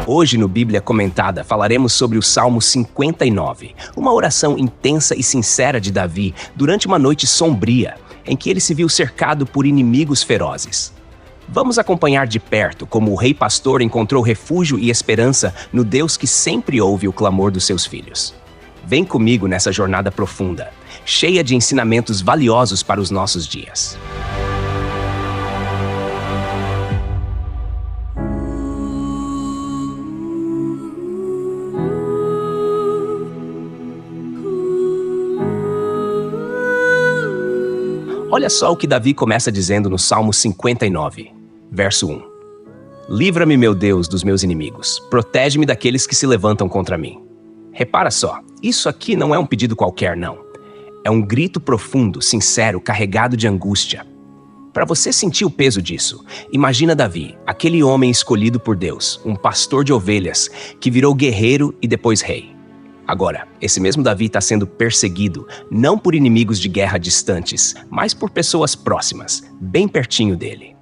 Hoje no Bíblia Comentada falaremos sobre o Salmo 59, uma oração intensa e sincera de Davi durante uma noite sombria, em que ele se viu cercado por inimigos ferozes. Vamos acompanhar de perto como o rei pastor encontrou refúgio e esperança no Deus que sempre ouve o clamor dos seus filhos. Vem comigo nessa jornada profunda, cheia de ensinamentos valiosos para os nossos dias. Olha só o que Davi começa dizendo no Salmo 59, verso 1. Livra-me, meu Deus, dos meus inimigos. Protege-me daqueles que se levantam contra mim. Repara só, isso aqui não é um pedido qualquer, não. É um grito profundo, sincero, carregado de angústia. Para você sentir o peso disso, imagina Davi, aquele homem escolhido por Deus, um pastor de ovelhas, que virou guerreiro e depois rei. Agora, esse mesmo Davi está sendo perseguido, não por inimigos de guerra distantes, mas por pessoas próximas, bem pertinho dele.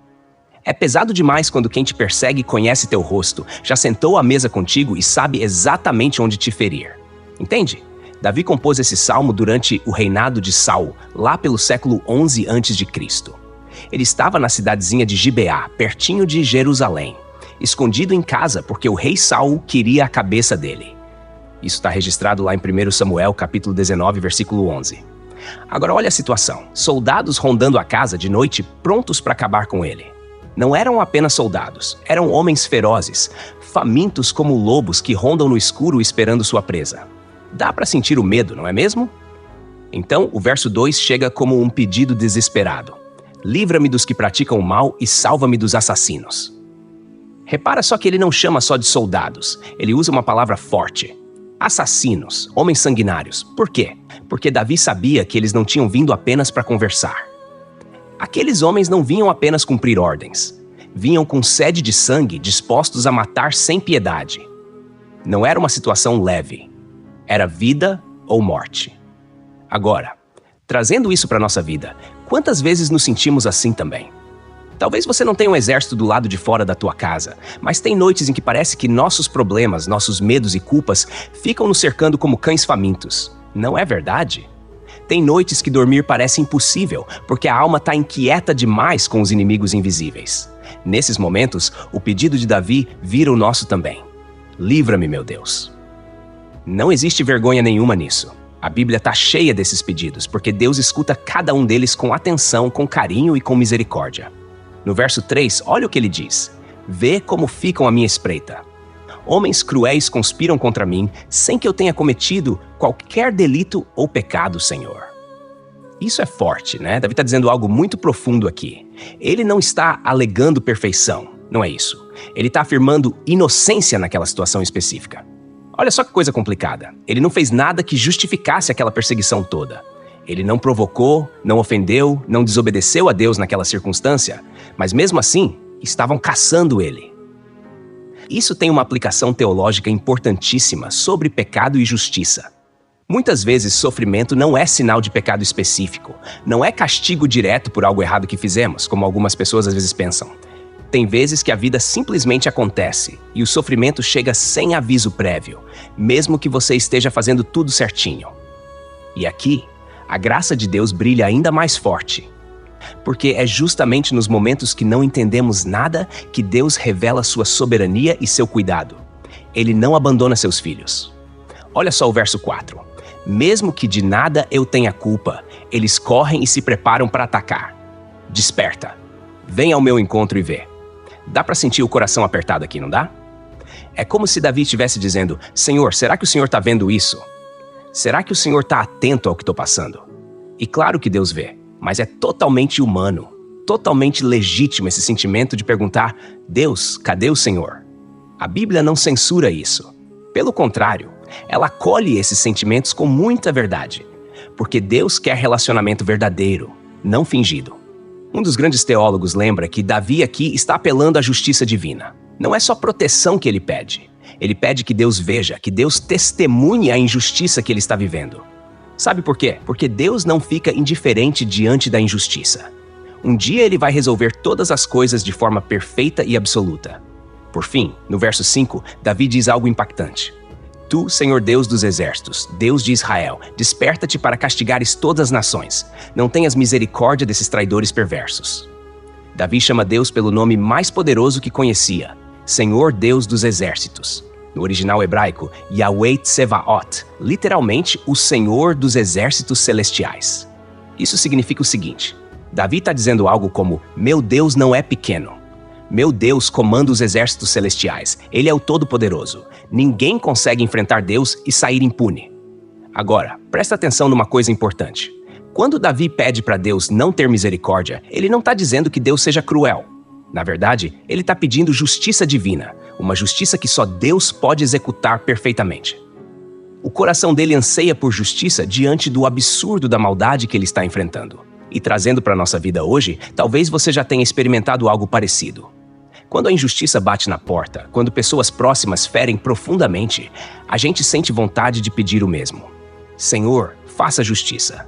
É pesado demais quando quem te persegue conhece teu rosto, já sentou à mesa contigo e sabe exatamente onde te ferir. Entende? Davi compôs esse salmo durante o reinado de Saul, lá pelo século 11 a.C. Ele estava na cidadezinha de Gibeá, pertinho de Jerusalém, escondido em casa porque o rei Saul queria a cabeça dele. Isso está registrado lá em 1 Samuel, capítulo 19, versículo 11. Agora olha a situação. Soldados rondando a casa de noite, prontos para acabar com ele. Não eram apenas soldados, eram homens ferozes, famintos como lobos que rondam no escuro esperando sua presa. Dá para sentir o medo, não é mesmo? Então, o verso 2 chega como um pedido desesperado. Livra-me dos que praticam o mal e salva-me dos assassinos. Repara só que ele não chama só de soldados, ele usa uma palavra forte. Assassinos, homens sanguinários. Por quê? Porque Davi sabia que eles não tinham vindo apenas para conversar. Aqueles homens não vinham apenas cumprir ordens. Vinham com sede de sangue, dispostos a matar sem piedade. Não era uma situação leve. Era vida ou morte. Agora, trazendo isso para a nossa vida, quantas vezes nos sentimos assim também? Talvez você não tenha um exército do lado de fora da tua casa, mas tem noites em que parece que nossos problemas, nossos medos e culpas ficam nos cercando como cães famintos. Não é verdade? Tem noites que dormir parece impossível, porque a alma está inquieta demais com os inimigos invisíveis. Nesses momentos, o pedido de Davi vira o nosso também. Livra-me, meu Deus. Não existe vergonha nenhuma nisso. A Bíblia está cheia desses pedidos, porque Deus escuta cada um deles com atenção, com carinho e com misericórdia. No verso 3, olha o que ele diz. Vê como ficam a minha espreita. Homens cruéis conspiram contra mim, sem que eu tenha cometido qualquer delito ou pecado, Senhor. Isso é forte, né? Davi está dizendo algo muito profundo aqui. Ele não está alegando perfeição, não é isso. Ele está afirmando inocência naquela situação específica. Olha só que coisa complicada. Ele não fez nada que justificasse aquela perseguição toda. Ele não provocou, não ofendeu, não desobedeceu a Deus naquela circunstância, mas mesmo assim, estavam caçando ele. Isso tem uma aplicação teológica importantíssima sobre pecado e justiça. Muitas vezes, sofrimento não é sinal de pecado específico, não é castigo direto por algo errado que fizemos, como algumas pessoas às vezes pensam. Tem vezes que a vida simplesmente acontece e o sofrimento chega sem aviso prévio, mesmo que você esteja fazendo tudo certinho. E aqui, a graça de Deus brilha ainda mais forte, porque é justamente nos momentos que não entendemos nada que Deus revela sua soberania e seu cuidado. Ele não abandona seus filhos. Olha só o verso 4. Mesmo que de nada eu tenha culpa, eles correm e se preparam para atacar. Desperta. Vem ao meu encontro e vê. Dá para sentir o coração apertado aqui, não dá? É como se Davi estivesse dizendo, Senhor, será que o Senhor está vendo isso? Será que o Senhor está atento ao que estou passando? E claro que Deus vê, mas é totalmente humano, totalmente legítimo esse sentimento de perguntar, Deus, cadê o Senhor? A Bíblia não censura isso. Pelo contrário, ela acolhe esses sentimentos com muita verdade, porque Deus quer relacionamento verdadeiro, não fingido. Um dos grandes teólogos lembra que Davi aqui está apelando à justiça divina. Não é só proteção que ele pede. Ele pede que Deus veja, que Deus testemunhe a injustiça que ele está vivendo. Sabe por quê? Porque Deus não fica indiferente diante da injustiça. Um dia ele vai resolver todas as coisas de forma perfeita e absoluta. Por fim, no verso 5, Davi diz algo impactante. Tu, Senhor Deus dos exércitos, Deus de Israel, desperta-te para castigares todas as nações. Não tenhas misericórdia desses traidores perversos. Davi chama Deus pelo nome mais poderoso que conhecia, Senhor Deus dos exércitos. No original hebraico, Yahweh Tsevaot, literalmente o Senhor dos exércitos celestiais. Isso significa o seguinte: Davi está dizendo algo como, meu Deus não é pequeno. Meu Deus comanda os exércitos celestiais. Ele é o Todo-Poderoso. Ninguém consegue enfrentar Deus e sair impune. Agora, presta atenção numa coisa importante. Quando Davi pede para Deus não ter misericórdia, ele não está dizendo que Deus seja cruel. Na verdade, ele está pedindo justiça divina, uma justiça que só Deus pode executar perfeitamente. O coração dele anseia por justiça diante do absurdo da maldade que ele está enfrentando. E trazendo para a nossa vida hoje, talvez você já tenha experimentado algo parecido. Quando a injustiça bate na porta, quando pessoas próximas ferem profundamente, a gente sente vontade de pedir o mesmo. Senhor, faça justiça.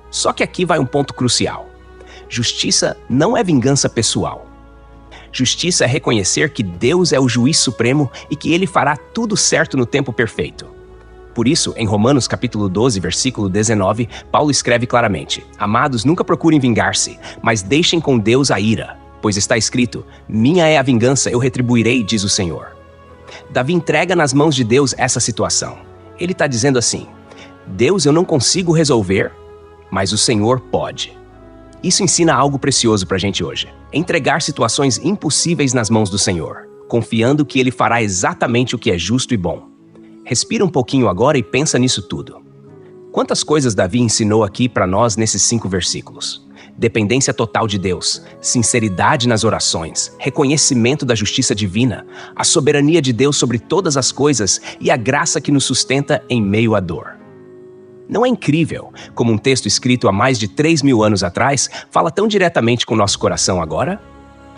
Só que aqui vai um ponto crucial. Justiça não é vingança pessoal. Justiça é reconhecer que Deus é o juiz supremo e que ele fará tudo certo no tempo perfeito. Por isso, em Romanos capítulo 12, versículo 19, Paulo escreve claramente: Amados, nunca procurem vingar-se, mas deixem com Deus a ira, pois está escrito: Minha é a vingança, eu retribuirei, diz o Senhor. Davi entrega nas mãos de Deus essa situação. Ele está dizendo assim: Deus, eu não consigo resolver, mas o Senhor pode. Isso ensina algo precioso para a gente hoje. Entregar situações impossíveis nas mãos do Senhor, confiando que Ele fará exatamente o que é justo e bom. Respira um pouquinho agora e pensa nisso tudo. Quantas coisas Davi ensinou aqui para nós nesses 5 versículos? Dependência total de Deus, sinceridade nas orações, reconhecimento da justiça divina, a soberania de Deus sobre todas as coisas e a graça que nos sustenta em meio à dor. Não é incrível como um texto escrito há mais de 3.000 anos atrás fala tão diretamente com o nosso coração agora?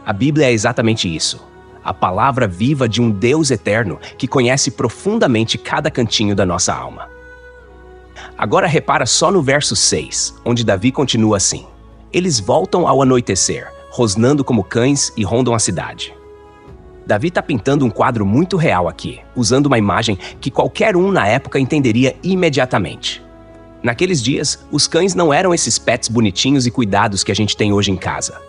A Bíblia é exatamente isso. A palavra viva de um Deus eterno que conhece profundamente cada cantinho da nossa alma. Agora repara só no verso 6, onde Davi continua assim: Eles voltam ao anoitecer, rosnando como cães e rondam a cidade. Davi está pintando um quadro muito real aqui, usando uma imagem que qualquer um na época entenderia imediatamente. Naqueles dias, os cães não eram esses pets bonitinhos e cuidados que a gente tem hoje em casa.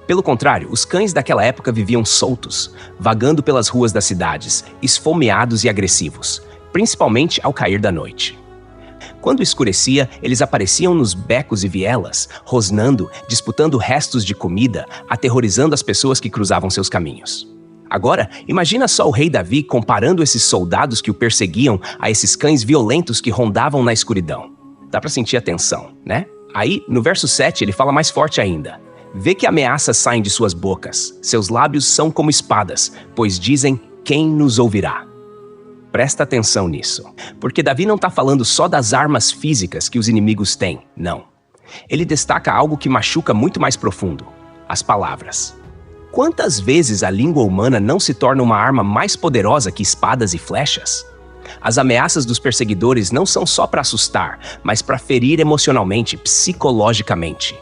Pelo contrário, os cães daquela época viviam soltos, vagando pelas ruas das cidades, esfomeados e agressivos, principalmente ao cair da noite. Quando escurecia, eles apareciam nos becos e vielas, rosnando, disputando restos de comida, aterrorizando as pessoas que cruzavam seus caminhos. Agora, imagina só o rei Davi comparando esses soldados que o perseguiam a esses cães violentos que rondavam na escuridão. Dá para sentir a tensão, né? Aí, no verso 7, ele fala mais forte ainda. Vê que ameaças saem de suas bocas, seus lábios são como espadas, pois dizem: quem nos ouvirá? Presta atenção nisso, porque Davi não está falando só das armas físicas que os inimigos têm, não. Ele destaca algo que machuca muito mais profundo: as palavras. Quantas vezes a língua humana não se torna uma arma mais poderosa que espadas e flechas? As ameaças dos perseguidores não são só para assustar, mas para ferir emocionalmente, psicologicamente.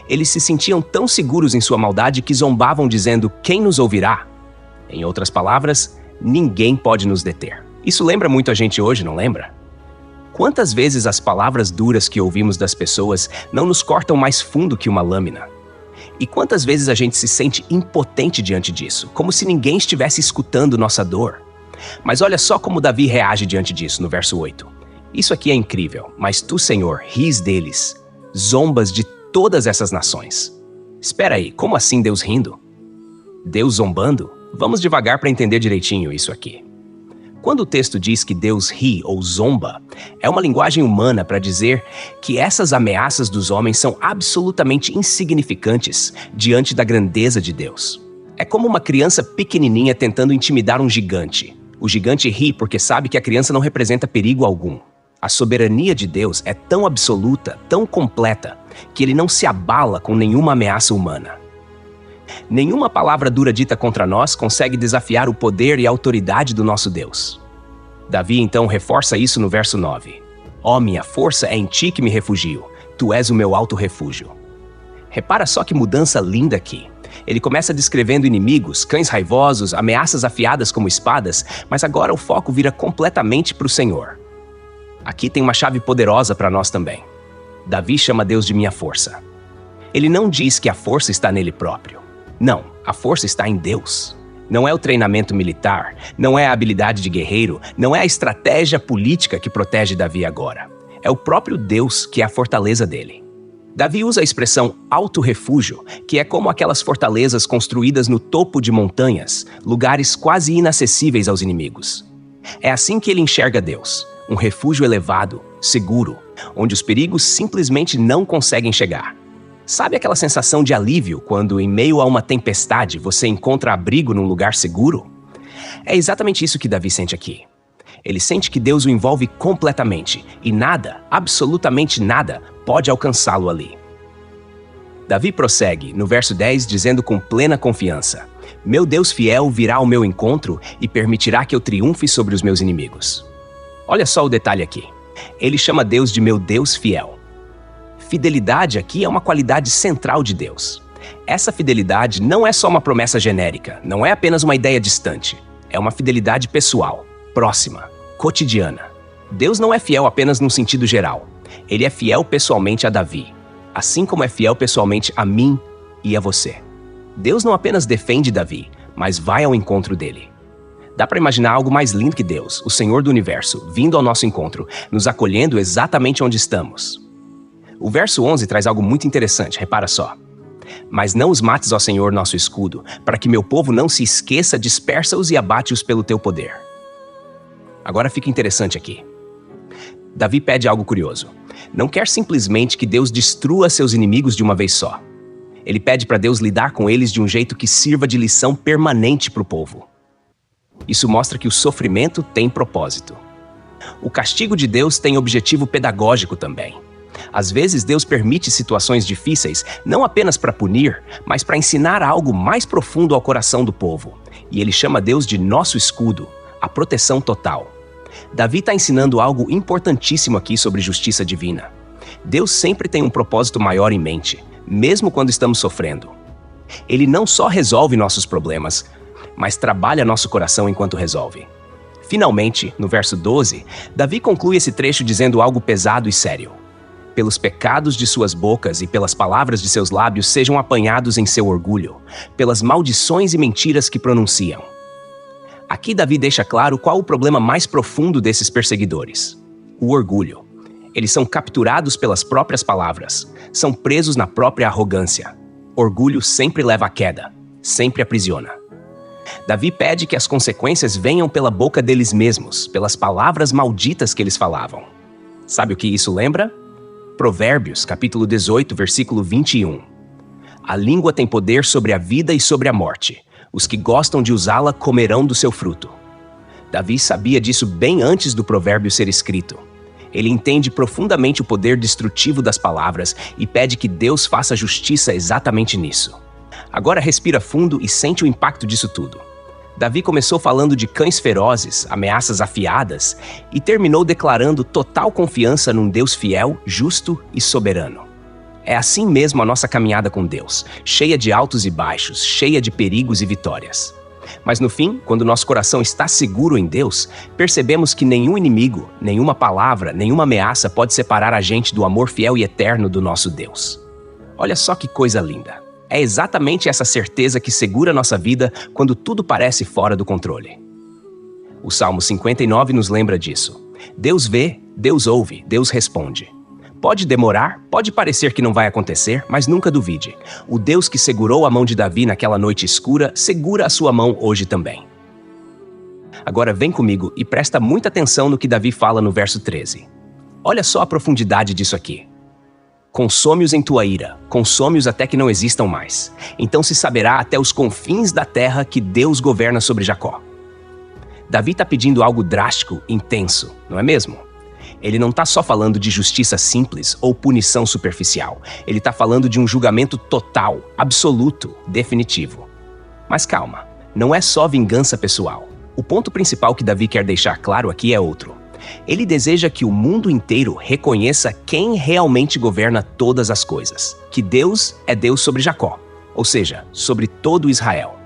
Eles se sentiam tão seguros em sua maldade que zombavam dizendo: quem nos ouvirá? Em outras palavras, ninguém pode nos deter. Isso lembra muito a gente hoje, não lembra? Quantas vezes as palavras duras que ouvimos das pessoas não nos cortam mais fundo que uma lâmina? E quantas vezes a gente se sente impotente diante disso, como se ninguém estivesse escutando nossa dor? Mas olha só como Davi reage diante disso, no verso 8. Isso aqui é incrível, mas tu, Senhor, ris deles, zombas de todas essas nações. Espera aí, como assim Deus rindo? Deus zombando? Vamos devagar para entender direitinho isso aqui. Quando o texto diz que Deus ri ou zomba, é uma linguagem humana para dizer que essas ameaças dos homens são absolutamente insignificantes diante da grandeza de Deus. É como uma criança pequenininha tentando intimidar um gigante. O gigante ri porque sabe que a criança não representa perigo algum. A soberania de Deus é tão absoluta, tão completa, que ele não se abala com nenhuma ameaça humana. Nenhuma palavra dura dita contra nós consegue desafiar o poder e a autoridade do nosso Deus. Davi então reforça isso no verso 9. Ó, minha força é em ti que me refugio, tu és o meu alto refúgio. Repara só que mudança linda aqui. Ele começa descrevendo inimigos, cães raivosos, ameaças afiadas como espadas, mas agora o foco vira completamente para o Senhor. Aqui tem uma chave poderosa para nós também. Davi chama Deus de minha força. Ele não diz que a força está nele próprio. Não, a força está em Deus. Não é o treinamento militar, não é a habilidade de guerreiro, não é a estratégia política que protege Davi agora. É o próprio Deus que é a fortaleza dele. Davi usa a expressão alto refúgio, que é como aquelas fortalezas construídas no topo de montanhas, lugares quase inacessíveis aos inimigos. É assim que ele enxerga Deus, um refúgio elevado, seguro, onde os perigos simplesmente não conseguem chegar. Sabe aquela sensação de alívio quando, em meio a uma tempestade, você encontra abrigo num lugar seguro? É exatamente isso que Davi sente aqui. Ele sente que Deus o envolve completamente e nada, absolutamente nada, pode alcançá-lo ali. Davi prossegue, no verso 10, dizendo com plena confiança: meu Deus fiel virá ao meu encontro e permitirá que eu triunfe sobre os meus inimigos. Olha só o detalhe aqui. Ele chama Deus de meu Deus fiel. Fidelidade aqui é uma qualidade central de Deus. Essa fidelidade não é só uma promessa genérica, não é apenas uma ideia distante. É uma fidelidade pessoal, próxima, cotidiana. Deus não é fiel apenas num sentido geral. Ele é fiel pessoalmente a Davi, assim como é fiel pessoalmente a mim e a você. Deus não apenas defende Davi, mas vai ao encontro dele. Dá para imaginar algo mais lindo que Deus, o Senhor do Universo, vindo ao nosso encontro, nos acolhendo exatamente onde estamos. O verso 11 traz algo muito interessante, repara só. Mas não os mates, ó Senhor, nosso escudo, para que meu povo não se esqueça, dispersa-os e abate-os pelo teu poder. Agora fica interessante aqui. Davi pede algo curioso. Não quer simplesmente que Deus destrua seus inimigos de uma vez só. Ele pede para Deus lidar com eles de um jeito que sirva de lição permanente para o povo. Isso mostra que o sofrimento tem propósito. O castigo de Deus tem objetivo pedagógico também. Às vezes Deus permite situações difíceis não apenas para punir, mas para ensinar algo mais profundo ao coração do povo. E ele chama Deus de nosso escudo, a proteção total. Davi está ensinando algo importantíssimo aqui sobre justiça divina. Deus sempre tem um propósito maior em mente, mesmo quando estamos sofrendo. Ele não só resolve nossos problemas, mas trabalha nosso coração enquanto resolve. Finalmente, no verso 12, Davi conclui esse trecho dizendo algo pesado e sério. Pelos pecados de suas bocas e pelas palavras de seus lábios sejam apanhados em seu orgulho, pelas maldições e mentiras que pronunciam. Aqui Davi deixa claro qual o problema mais profundo desses perseguidores: o orgulho. Eles são capturados pelas próprias palavras, são presos na própria arrogância. Orgulho sempre leva à queda, sempre aprisiona. Davi pede que as consequências venham pela boca deles mesmos, pelas palavras malditas que eles falavam. Sabe o que isso lembra? Provérbios, capítulo 18, versículo 21. A língua tem poder sobre a vida e sobre a morte. Os que gostam de usá-la comerão do seu fruto. Davi sabia disso bem antes do provérbio ser escrito. Ele entende profundamente o poder destrutivo das palavras e pede que Deus faça justiça exatamente nisso. Agora respira fundo e sente o impacto disso tudo. Davi começou falando de cães ferozes, ameaças afiadas, e terminou declarando total confiança num Deus fiel, justo e soberano. É assim mesmo a nossa caminhada com Deus, cheia de altos e baixos, cheia de perigos e vitórias. Mas no fim, quando nosso coração está seguro em Deus, percebemos que nenhum inimigo, nenhuma palavra, nenhuma ameaça pode separar a gente do amor fiel e eterno do nosso Deus. Olha só que coisa linda. É exatamente essa certeza que segura nossa vida quando tudo parece fora do controle. O Salmo 59 nos lembra disso. Deus vê, Deus ouve, Deus responde. Pode demorar, pode parecer que não vai acontecer, mas nunca duvide. O Deus que segurou a mão de Davi naquela noite escura, segura a sua mão hoje também. Agora vem comigo e presta muita atenção no que Davi fala no verso 13. Olha só a profundidade disso aqui. Consome-os em tua ira, consome-os até que não existam mais. Então se saberá até os confins da terra que Deus governa sobre Jacó. Davi está pedindo algo drástico, intenso, não é mesmo? Ele não está só falando de justiça simples ou punição superficial. Ele está falando de um julgamento total, absoluto, definitivo. Mas calma, não é só vingança pessoal. O ponto principal que Davi quer deixar claro aqui é outro. Ele deseja que o mundo inteiro reconheça quem realmente governa todas as coisas. Que Deus é Deus sobre Jacó. ou seja, sobre todo Israel.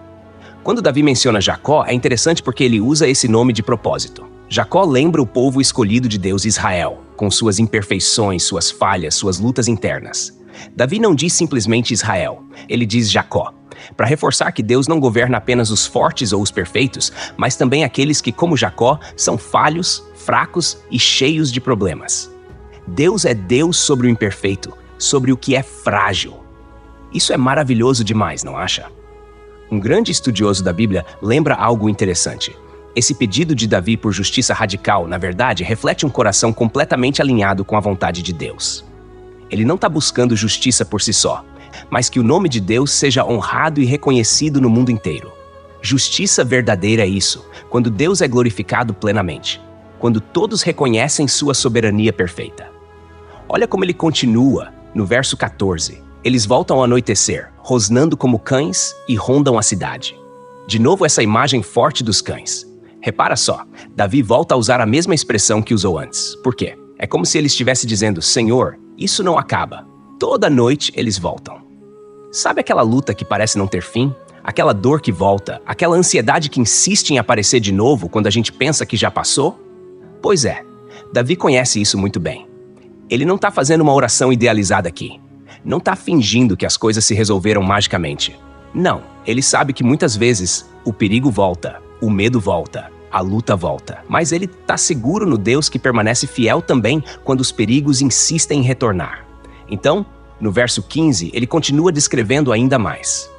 Quando Davi menciona Jacó, é interessante porque ele usa esse nome de propósito. Jacó lembra o povo escolhido de Deus, Israel, com suas imperfeições, suas falhas, suas lutas internas. Davi não diz simplesmente Israel, ele diz Jacó, para reforçar que Deus não governa apenas os fortes ou os perfeitos, mas também aqueles que, como Jacó, são falhos, fracos e cheios de problemas. Deus é Deus sobre o imperfeito, sobre o que é frágil. Isso é maravilhoso demais, não acha? Um grande estudioso da Bíblia lembra algo interessante. Esse pedido de Davi por justiça radical, na verdade, reflete um coração completamente alinhado com a vontade de Deus. Ele não está buscando justiça por si só, mas que o nome de Deus seja honrado e reconhecido no mundo inteiro. Justiça verdadeira é isso, quando Deus é glorificado plenamente, quando todos reconhecem sua soberania perfeita. Olha como ele continua no verso 14. Eles voltam ao anoitecer, rosnando como cães e rondam a cidade. De novo essa imagem forte dos cães. Repara só, Davi volta a usar a mesma expressão que usou antes. Por quê? É como se ele estivesse dizendo, Senhor, isso não acaba. Toda noite eles voltam. Sabe aquela luta que parece não ter fim? Aquela dor que volta? Aquela ansiedade que insiste em aparecer de novo quando a gente pensa que já passou? Pois é, Davi conhece isso muito bem. Ele não está fazendo uma oração idealizada aqui. Não está fingindo que as coisas se resolveram magicamente. Não, ele sabe que muitas vezes o perigo volta, o medo volta, a luta volta. Mas ele está seguro no Deus que permanece fiel também quando os perigos insistem em retornar. Então, no verso 15, ele continua descrevendo ainda mais.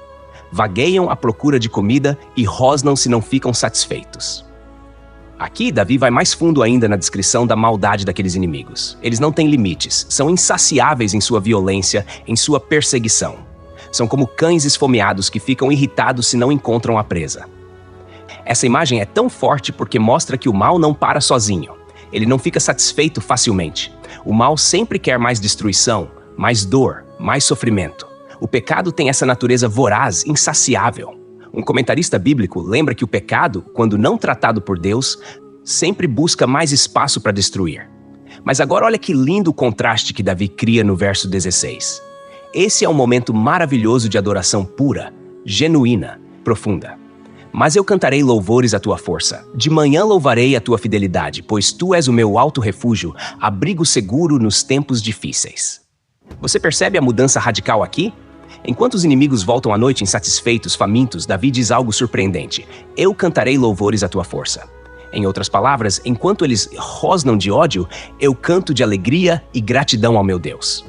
Vagueiam à procura de comida e rosnam se não ficam satisfeitos. Aqui, Davi vai mais fundo ainda na descrição da maldade daqueles inimigos. Eles não têm limites, são insaciáveis em sua violência, em sua perseguição. São como cães esfomeados que ficam irritados se não encontram a presa. Essa imagem é tão forte porque mostra que o mal não para sozinho. Ele não fica satisfeito facilmente. O mal sempre quer mais destruição, mais dor, mais sofrimento. O pecado tem essa natureza voraz, insaciável. Um comentarista bíblico lembra que o pecado, quando não tratado por Deus, sempre busca mais espaço para destruir. Mas agora olha que lindo o contraste que Davi cria no verso 16. Esse é um momento maravilhoso de adoração pura, genuína, profunda. Mas eu cantarei louvores à tua força. De manhã louvarei a tua fidelidade, pois tu és o meu alto refúgio, abrigo seguro nos tempos difíceis. Você percebe a mudança radical aqui? Enquanto os inimigos voltam à noite insatisfeitos, famintos, Davi diz algo surpreendente. Eu cantarei louvores à tua força. Em outras palavras, enquanto eles rosnam de ódio, eu canto de alegria e gratidão ao meu Deus.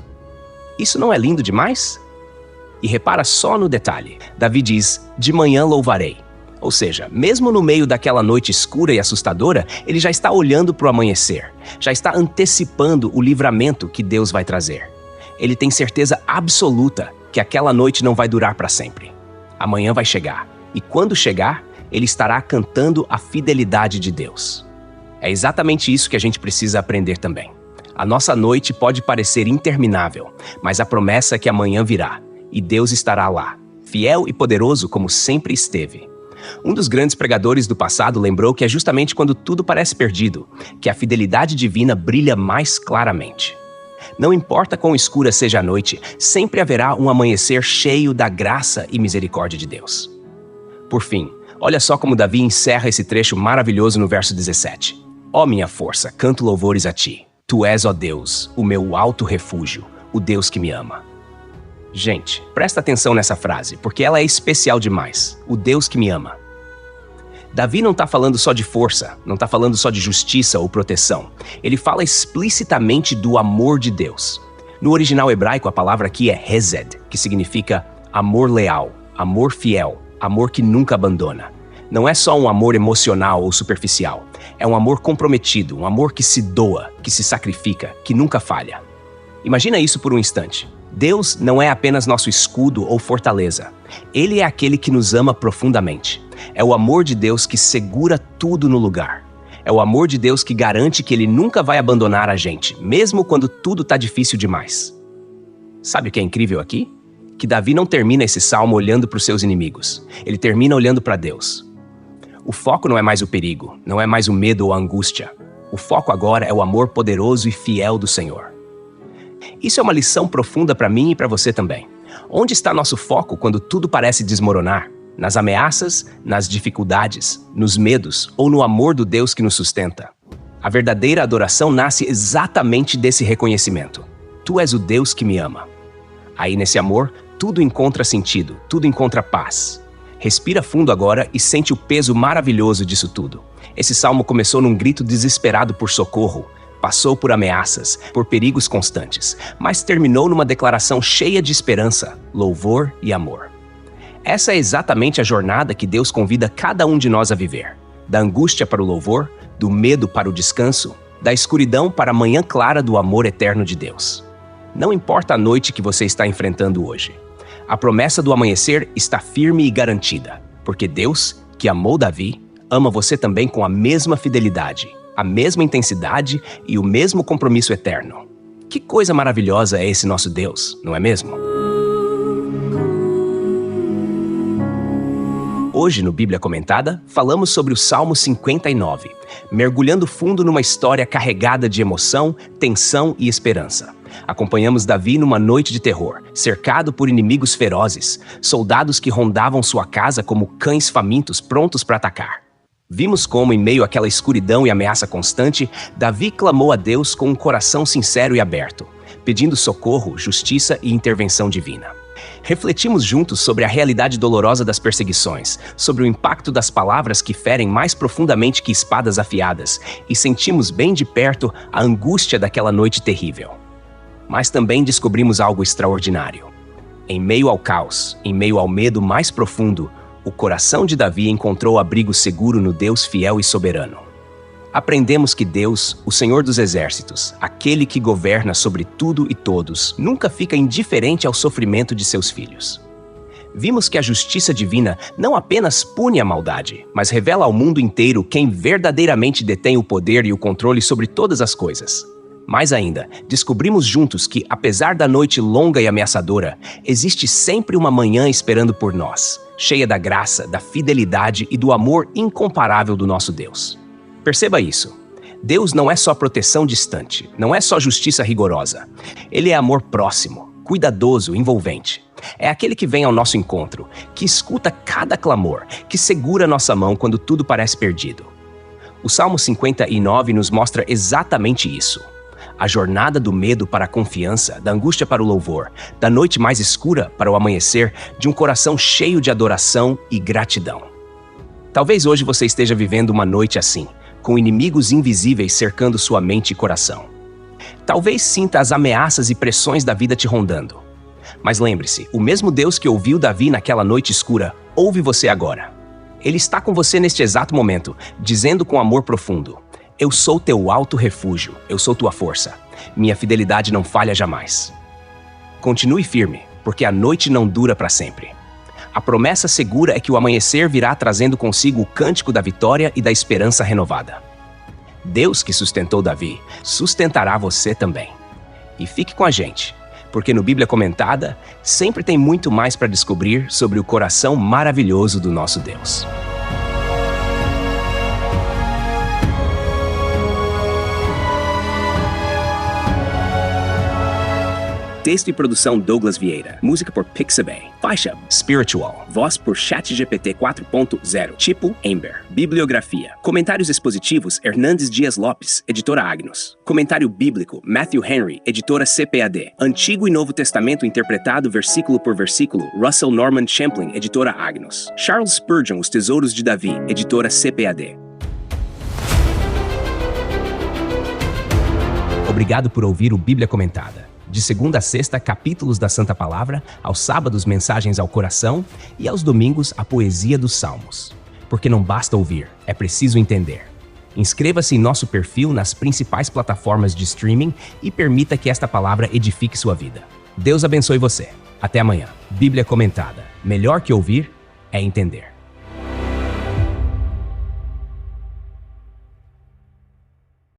Isso não é lindo demais? E repara só no detalhe. Davi diz, de manhã louvarei. Ou seja, mesmo no meio daquela noite escura e assustadora, ele já está olhando para o amanhecer. Já está antecipando o livramento que Deus vai trazer. Ele tem certeza absoluta que aquela noite não vai durar para sempre. Amanhã vai chegar. E quando chegar, ele estará cantando a fidelidade de Deus. É exatamente isso que a gente precisa aprender também. A nossa noite pode parecer interminável, mas a promessa é que amanhã virá, e Deus estará lá, fiel e poderoso como sempre esteve. Um dos grandes pregadores do passado lembrou que é justamente quando tudo parece perdido, que a fidelidade divina brilha mais claramente. Não importa quão escura seja a noite, sempre haverá um amanhecer cheio da graça e misericórdia de Deus. Por fim, olha só como Davi encerra esse trecho maravilhoso no verso 17. Ó minha força, canto louvores a ti. Tu és, ó Deus, o meu alto refúgio, o Deus que me ama. Gente, presta atenção nessa frase, porque ela é especial demais. O Deus que me ama. Davi não está falando só de força, não está falando só de justiça ou proteção. Ele fala explicitamente do amor de Deus. No original hebraico, a palavra aqui é hesed, que significa amor leal, amor fiel, amor que nunca abandona. Não é só um amor emocional ou superficial. É um amor comprometido, um amor que se doa, que se sacrifica, que nunca falha. Imagina isso por um instante. Deus não é apenas nosso escudo ou fortaleza. Ele é aquele que nos ama profundamente. É o amor de Deus que segura tudo no lugar. É o amor de Deus que garante que Ele nunca vai abandonar a gente, mesmo quando tudo está difícil demais. Sabe o que é incrível aqui? Que Davi não termina esse salmo olhando para os seus inimigos. Ele termina olhando para Deus. O foco não é mais o perigo, não é mais o medo ou a angústia. O foco agora é o amor poderoso e fiel do Senhor. Isso é uma lição profunda para mim e para você também. Onde está nosso foco quando tudo parece desmoronar? Nas ameaças, nas dificuldades, nos medos ou no amor do Deus que nos sustenta? A verdadeira adoração nasce exatamente desse reconhecimento. Tu és o Deus que me ama. Aí nesse amor, tudo encontra sentido, tudo encontra paz. Respira fundo agora e sente o peso maravilhoso disso tudo. Esse salmo começou num grito desesperado por socorro, passou por ameaças, por perigos constantes, mas terminou numa declaração cheia de esperança, louvor e amor. Essa é exatamente a jornada que Deus convida cada um de nós a viver. Da angústia para o louvor, do medo para o descanso, da escuridão para a manhã clara do amor eterno de Deus. Não importa a noite que você está enfrentando hoje. A promessa do amanhecer está firme e garantida, porque Deus, que amou Davi, ama você também com a mesma fidelidade, a mesma intensidade e o mesmo compromisso eterno. Que coisa maravilhosa é esse nosso Deus, não é mesmo? Hoje, no Bíblia Comentada, falamos sobre o Salmo 59, mergulhando fundo numa história carregada de emoção, tensão e esperança. Acompanhamos Davi numa noite de terror, cercado por inimigos ferozes, soldados que rondavam sua casa como cães famintos prontos para atacar. Vimos como, em meio àquela escuridão e ameaça constante, Davi clamou a Deus com um coração sincero e aberto, pedindo socorro, justiça e intervenção divina. Refletimos juntos sobre a realidade dolorosa das perseguições, sobre o impacto das palavras que ferem mais profundamente que espadas afiadas, e sentimos bem de perto a angústia daquela noite terrível. Mas também descobrimos algo extraordinário. Em meio ao caos, em meio ao medo mais profundo, o coração de Davi encontrou abrigo seguro no Deus fiel e soberano. Aprendemos que Deus, o Senhor dos Exércitos, aquele que governa sobre tudo e todos, nunca fica indiferente ao sofrimento de seus filhos. Vimos que a justiça divina não apenas pune a maldade, mas revela ao mundo inteiro quem verdadeiramente detém o poder e o controle sobre todas as coisas. Mais ainda, descobrimos juntos que, apesar da noite longa e ameaçadora, existe sempre uma manhã esperando por nós, cheia da graça, da fidelidade e do amor incomparável do nosso Deus. Perceba isso. Deus não é só proteção distante, não é só justiça rigorosa. Ele é amor próximo, cuidadoso, envolvente. É aquele que vem ao nosso encontro, que escuta cada clamor, que segura nossa mão quando tudo parece perdido. O Salmo 59 nos mostra exatamente isso. A jornada do medo para a confiança, da angústia para o louvor, da noite mais escura para o amanhecer, de um coração cheio de adoração e gratidão. Talvez hoje você esteja vivendo uma noite assim, com inimigos invisíveis cercando sua mente e coração. Talvez sinta as ameaças e pressões da vida te rondando. Mas lembre-se, o mesmo Deus que ouviu Davi naquela noite escura, ouve você agora. Ele está com você neste exato momento, dizendo com amor profundo: eu sou teu alto refúgio, eu sou tua força. Minha fidelidade não falha jamais. Continue firme, porque a noite não dura para sempre. A promessa segura é que o amanhecer virá trazendo consigo o cântico da vitória e da esperança renovada. Deus que sustentou Davi, sustentará você também. E fique com a gente, porque no Bíblia Comentada sempre tem muito mais para descobrir sobre o coração maravilhoso do nosso Deus. Texto e produção Douglas Vieira. Música por Pixabay. Faixa Spiritual. Voz por ChatGPT 4.0. Tipo Ember. Bibliografia. Comentários expositivos Hernandes Dias Lopes, editora Agnus. Comentário bíblico Matthew Henry, editora CPAD. Antigo e Novo Testamento interpretado versículo por versículo Russell Norman Champlin, editora Agnus. Charles Spurgeon, Os Tesouros de Davi, editora CPAD. Obrigado por ouvir o Bíblia Comentada. De segunda a sexta, capítulos da Santa Palavra, aos sábados, mensagens ao coração e aos domingos, a poesia dos Salmos. Porque não basta ouvir, é preciso entender. Inscreva-se em nosso perfil nas principais plataformas de streaming e permita que esta palavra edifique sua vida. Deus abençoe você. Até amanhã. Bíblia Comentada. Melhor que ouvir é entender.